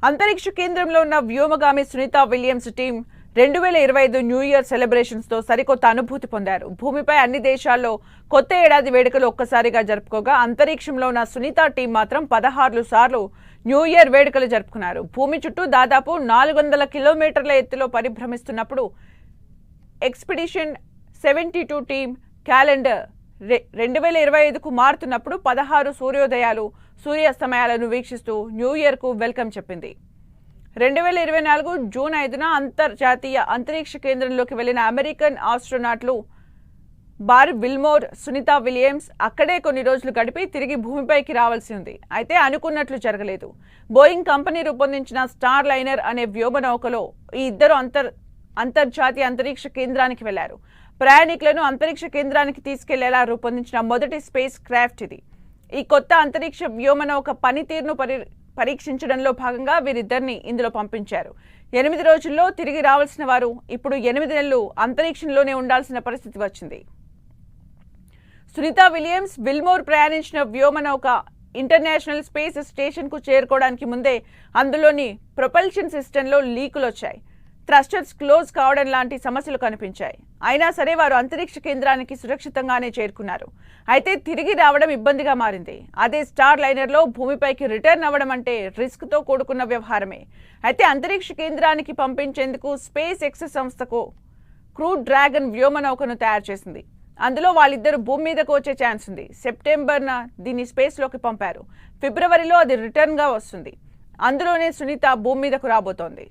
అంతరిక్ష కేంద్రంలో ఉన్న వ్యోమగామి Sunita Williams team 2025 new year celebrations తో సరికొత్త అనుభూతి పొందారు. భూమిపై అన్ని దేశాల్లో కొత్త ఏడాది వేడుకలు ఒక్కసారిగా జరుపుకోగా అంతరిక్షంలో ఉన్న సునీత టీం మాత్రం 16 సార్లు న్యూ ఇయర్ వేడుకలు జరుపుకున్నారు. భూమి చుట్టూ దాదాపు 400 కిలోమీటర్ల ఎత్తులో పరిభ్రమిస్తున్నప్పుడు ఎక్స్పెడిషన్ 72 టీం క్యాలెండర్ 2025కు మారుతున్నప్పుడు 16 సూర్యోదయాలు సూర్యాస్తమయాలను వీక్షిస్తూ న్యూ ఇయర్ కు వెల్కమ్ చెప్పింది. 2024 జూన్ 5న అంతర్జాతీయ అంతరిక్ష కేంద్రంలోకి వెళ్లిన అమెరికన్ ఆస్ట్రోనాట్లు బార్ విల్మోర్, సునీత విలియమ్స్ అక్కడే కొన్ని రోజులు గడిపి తిరిగి భూమిపైకి రావాల్సి ఉంది. అయితే అనుకున్నట్లు జరగలేదు. బోయింగ్ కంపెనీ రూపొందించిన స్టార్ లైనర్ అనే వ్యోమనౌకలో ఈ ఇద్దరు అంతర్జాతీయ అంతరిక్ష కేంద్రానికి వెళ్లారు. ప్రయాణికులను అంతరిక్ష కేంద్రానికి తీసుకెళ్లేలా రూపొందించిన మొదటి స్పేస్ క్రాఫ్ట్ ఇది. ఈ కొత్త అంతరిక్ష వ్యోమనౌక పనితీరును పరీక్షించడంలో భాగంగా వీరిద్దరిని ఇందులో పంపించారు. 8 రోజుల్లో తిరిగి రావాల్సిన వారు ఇప్పుడు 8 నెలలు అంతరిక్షంలోనే ఉండాల్సిన పరిస్థితి వచ్చింది. సునీత విలియమ్స్ విల్మోర్ ప్రయాణించిన వ్యోమనౌక ఇంటర్నేషనల్ స్పేస్ స్టేషన్ కు చేరుకోవడానికి ముందే అందులోని ప్రొపల్షన్ సిస్టంలో లీకులు వచ్చాయి. థ్రస్టర్స్ క్లోజ్ కావడం లాంటి సమస్యలు కనిపించాయి. అయినా సరే వారు అంతరిక్ష కేంద్రానికి సురక్షితంగానే చేరుకున్నారు. అయితే తిరిగి రావడం ఇబ్బందిగా మారింది. అదే స్టార్ లైనర్లో భూమిపైకి రిటర్న్ అవ్వడం అంటే రిస్క్ తో కూడుకున్న వ్యవహారమే. అయితే అంతరిక్ష కేంద్రానికి పంపించేందుకు స్పేస్ ఎక్స్ సంస్థకు క్రూ డ్రాగన్ వ్యోమనౌకను తయారు చేసింది. అందులో వాళ్ళిద్దరు భూమి మీదకు వచ్చే ఛాన్స్ ఉంది. సెప్టెంబర్న దీన్ని స్పేస్లోకి పంపారు. ఫిబ్రవరిలో అది రిటర్న్గా వస్తుంది. అందులోనే సునీత భూమి మీదకు రాబోతోంది.